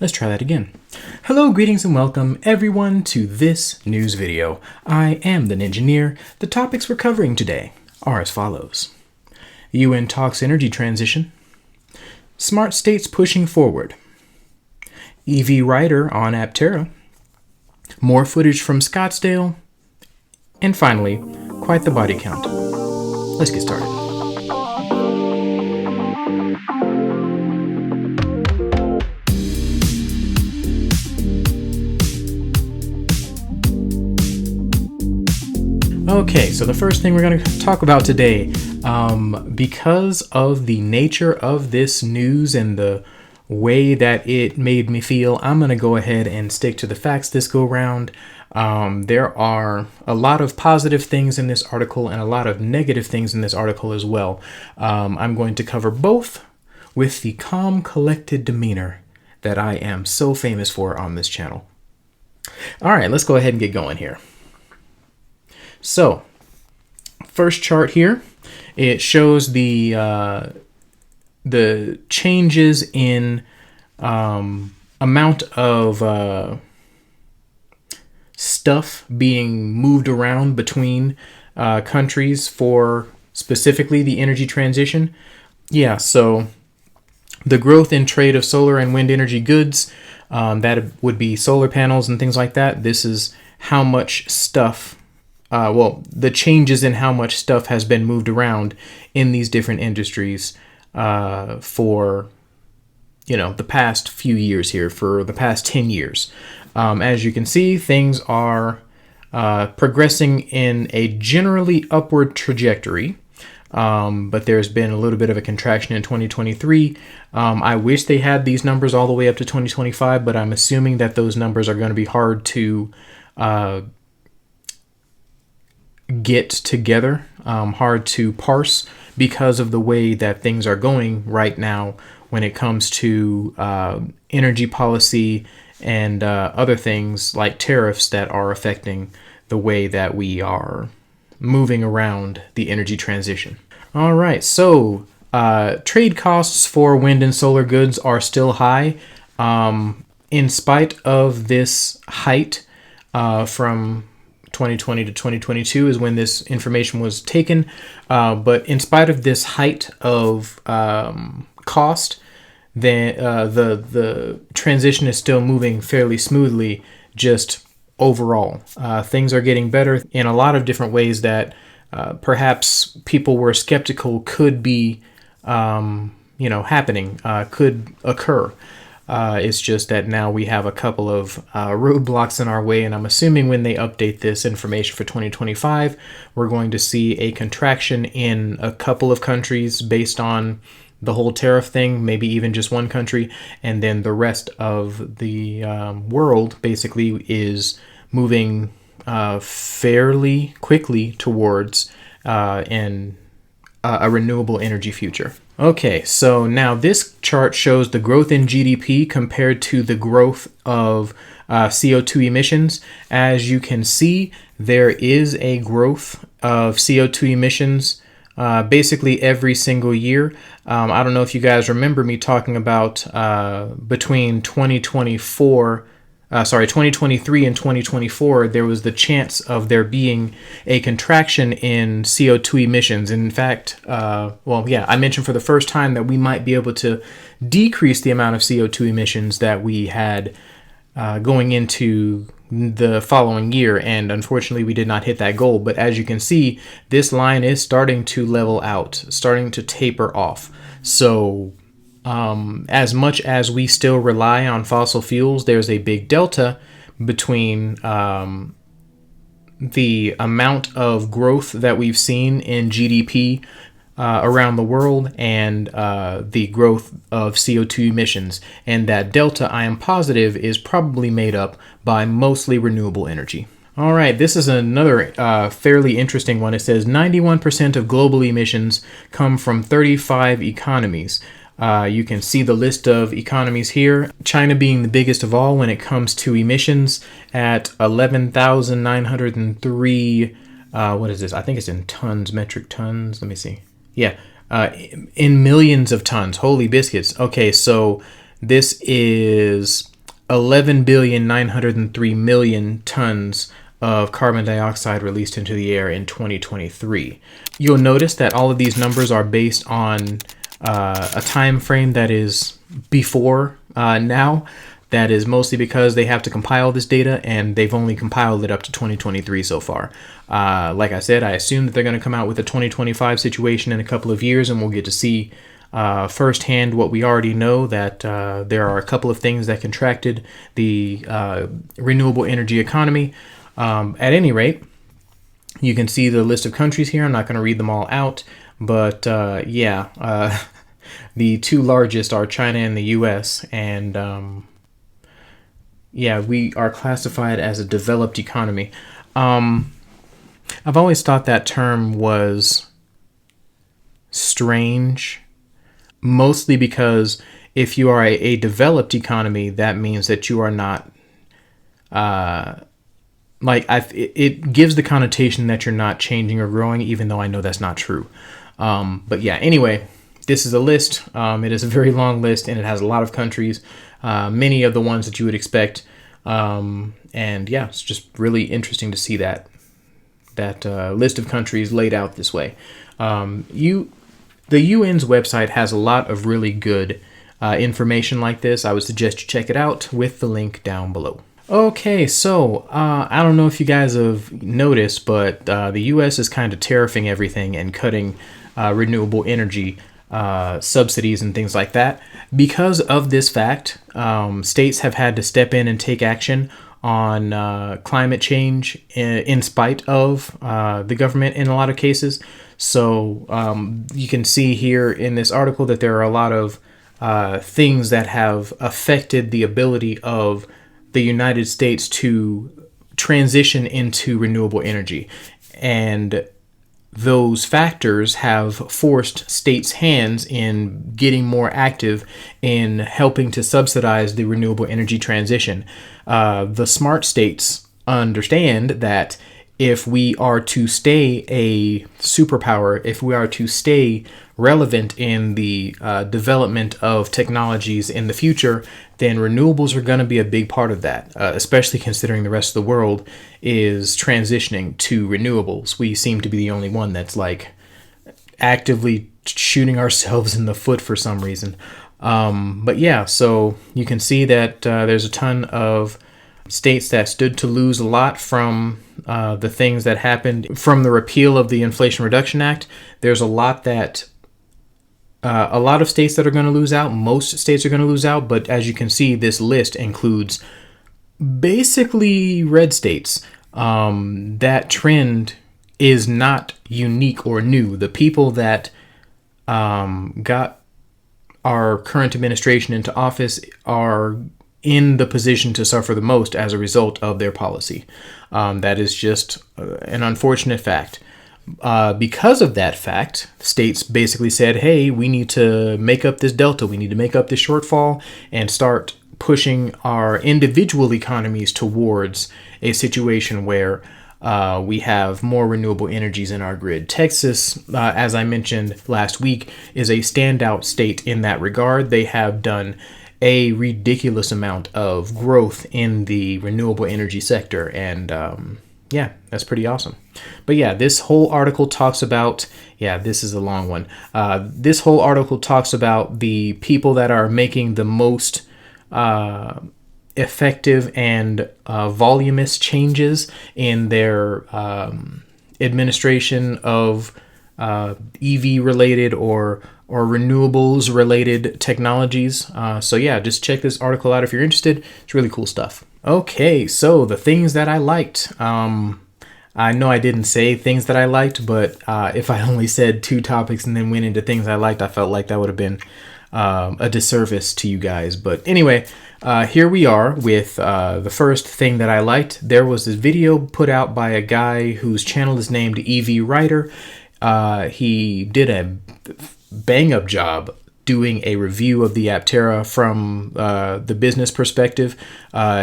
Let's try that again. Hello, greetings, and welcome everyone to this news video. I am the Ninjaneer. The topics we're covering today are as follows. UN talks energy transition. Smart states pushing forward. EV rider on Aptera. More footage from Scottsdale. And finally, quite the body count. Let's get started. Okay, so the first thing we're going to talk about today, because of the nature of this news and the way that it made me feel, I'm going to go ahead and stick to the facts this go round. There are a lot of positive things in this article and a lot of negative things in this article as well. I'm going to cover both with the calm, collected demeanor that I am so famous for on this channel. All right, let's go ahead and get going here. So, first chart here, it shows the changes in amount of stuff being moved around between countries for specifically the energy transition. Yeah, so the growth in trade of solar and wind energy goods, that would be solar panels and things like that. This is how much stuff the changes in how much stuff has been moved around in these different industries for, the past few years here, for the past 10 years. As you can see, things are progressing in a generally upward trajectory, but there's been a little bit of a contraction in 2023. I wish they had these numbers all the way up to 2025, but I'm assuming that those numbers are going to be hard to get together, hard to parse because of the way that things are going right now when it comes to energy policy and other things like tariffs that are affecting the way that we are moving around the energy transition. All right, so trade costs for wind and solar goods are still high. In spite of this height from 2020 to 2022 is when this information was taken. But in spite of this height of cost, the transition is still moving fairly smoothly, just overall. Things are getting better in a lot of different ways that perhaps people were skeptical could be, happening, could occur. It's just that now we have a couple of roadblocks in our way, and I'm assuming when they update this information for 2025, we're going to see a contraction in a couple of countries based on the whole tariff thing, maybe even just one country, and then the rest of the world basically is moving fairly quickly towards a renewable energy future. Okay, so now this chart shows the growth in GDP compared to the growth of CO2 emissions. As you can see, there is a growth of CO2 emissions basically every single year. I don't know if you guys remember me talking about between 2023 and 2024, there was the chance of there being a contraction in CO2 emissions. In fact, I mentioned for the first time that we might be able to decrease the amount of CO2 emissions that we had going into the following year. And unfortunately, we did not hit that goal. But as you can see, this line is starting to level out, starting to taper off. So as much as we still rely on fossil fuels, there's a big delta between the amount of growth that we've seen in GDP around the world and the growth of CO2 emissions. And that delta, I am positive, is probably made up by mostly renewable energy. All right, this is another fairly interesting one. It says 91% of global emissions come from 35 economies. You can see the list of economies here. China being the biggest of all when it comes to emissions at 11,903. What is this? I think it's in tons, metric tons. Let me see. Yeah, in millions of tons. Holy biscuits. Okay, so this is 11,903,000,000 tons of carbon dioxide released into the air in 2023. You'll notice that all of these numbers are based on a time frame that is before now. That is mostly because they have to compile this data, and they've only compiled it up to 2023 so far. Like I said, I assume that they're going to come out with a 2025 situation in a couple of years, and we'll get to see firsthand what we already know, that there are a couple of things that contracted the renewable energy economy. At any rate, you can see the list of countries here. I'm not going to read them all out, but the two largest are China and the US, and we are classified as a developed economy. I've always thought that term was strange, mostly because if you are a developed economy, that means that you are not, it gives the connotation that you're not changing or growing, even though I know that's not true. Anyway, this is a list. It is a very long list, and it has a lot of countries, many of the ones that you would expect. It's just really interesting to see that list of countries laid out this way. The UN's website has a lot of really good information like this. I would suggest you check it out with the link down below. Okay, so I don't know if you guys have noticed, but the U.S. is kind of tariffing everything and cutting renewable energy subsidies and things like that. Because of this fact, states have had to step in and take action on climate change in spite of the government in a lot of cases. So you can see here in this article that there are a lot of things that have affected the ability of the United States to transition into renewable energy. And those factors have forced states' hands in getting more active in helping to subsidize the renewable energy transition. The smart states understand that if we are to stay a superpower, if we are to stay relevant in the development of technologies in the future, then renewables are going to be a big part of that, especially considering the rest of the world is transitioning to renewables. We seem to be the only one that's actively shooting ourselves in the foot for some reason. So you can see that there's a ton of states that stood to lose a lot from the things that happened from the repeal of the Inflation Reduction Act. There's a lot of states that are going to lose out. Most states are going to lose out, but as you can see, this list includes basically red states. That trend is not unique or new. The people that got our current administration into office are in the position to suffer the most as a result of their policy. That is just an unfortunate fact. Because of that fact, states basically said, hey, we need to make up this delta. We need to make up this shortfall and start pushing our individual economies towards a situation where we have more renewable energies in our grid. Texas, as I mentioned last week, is a standout state in that regard. They have done a ridiculous amount of growth in the renewable energy sector, and that's pretty awesome. But this whole article talks about, this is a long one. This whole article talks about the people that are making the most effective and voluminous changes in their administration of EV related or renewables related technologies. Just check this article out if you're interested. It's really cool stuff. Okay, so the things that I liked. I know I didn't say things that I liked, but if I only said 2 topics and then went into things I liked, I felt like that would have been a disservice to you guys. But anyway, here we are with the first thing that I liked. There was this video put out by a guy whose channel is named EV Writer. He did a bang-up job doing a review of the Aptera from the business perspective.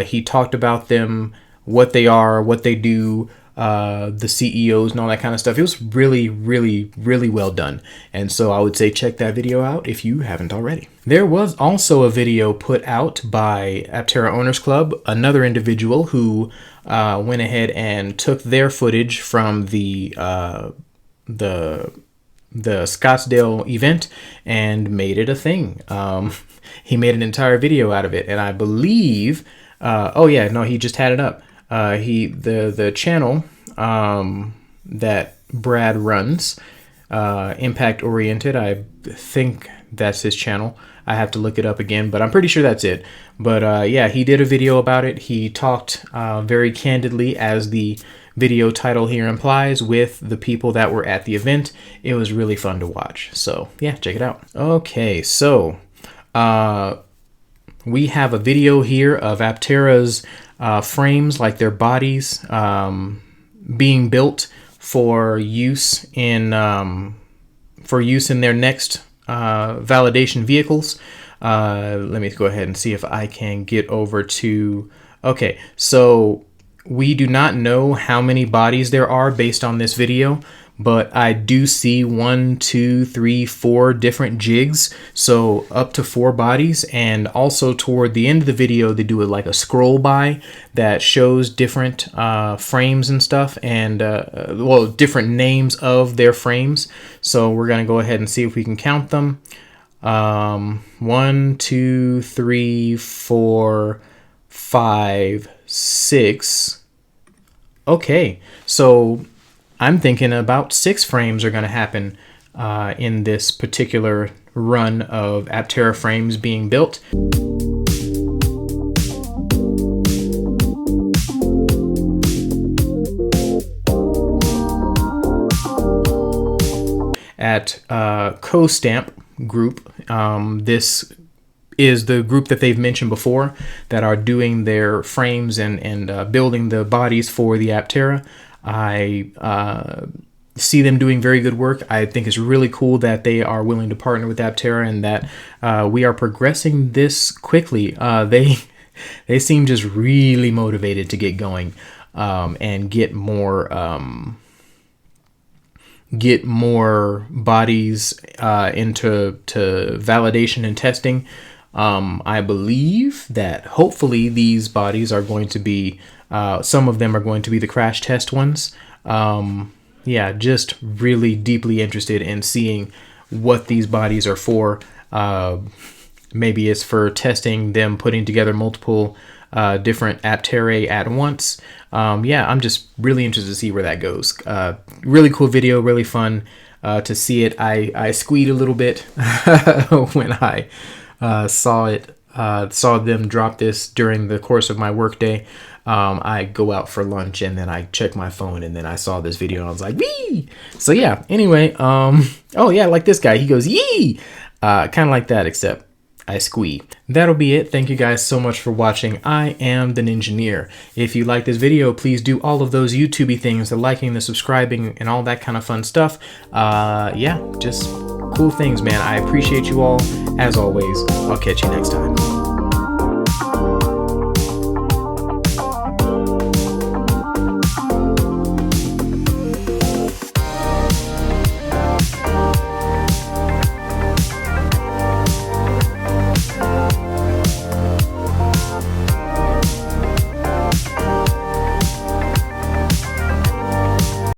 He talked about them, what they are, what they do, the CEOs and all that kind of stuff. It was really, really, really well done. And so I would say check that video out if you haven't already. There was also a video put out by Aptera Owners Club, another individual who went ahead and took their footage from the Scottsdale event and made it a thing. He made an entire video out of it, and I believe, oh yeah, no, he just had it up. The channel that Brad runs, Impact Oriented, I think that's his channel. I have to look it up again, but I'm pretty sure that's it. But yeah, he did a video about it. He talked very candidly, as the video title here implies, with the people that were at the event. It was really fun to watch. So yeah, check it out. Okay, so we have a video here of Aptera's frames, like their bodies, being built for use in their next validation vehicles. Let me go ahead and see if I can get over to, okay, so we do not know how many bodies there are based on this video, but I do see 1, 2, 3, 4 different jigs, so up to 4 bodies. And also toward the end of the video, they do like a scroll by that shows different frames and stuff, and well, different names of their frames. So we're gonna go ahead and see if we can count them. 1, 2, 3, 4, 5, 6. Okay, so I'm thinking about 6 frames are going to happen in this particular run of Aptera frames being built. At Co-Stamp Group, this is the group that they've mentioned before that are doing their frames and building the bodies for the Aptera. I see them doing very good work. I think it's really cool that they are willing to partner with Aptera, and that we are progressing this quickly. They seem just really motivated to get going and get more bodies into validation and testing. I believe that hopefully these bodies are going to be, some of them are going to be the crash test ones. Yeah, just really deeply interested in seeing what these bodies are for. Maybe it's for testing them, putting together multiple different Aptera at once. Yeah, I'm just really interested to see where that goes. Really cool video, really fun to see it. I squeed a little bit when I saw them drop this during the course of my workday. I go out for lunch and then I check my phone and then I saw this video and I was like, wee! So yeah, anyway, oh yeah, like this guy, he goes, yee! Kind of like that, except I squee. That'll be it. Thank you guys so much for watching. I am the Ninjaneer. If you like this video, please do all of those YouTubey things, the liking, the subscribing, and all that kind of fun stuff. Yeah, just cool things, man. I appreciate you all. As always, I'll catch you next time.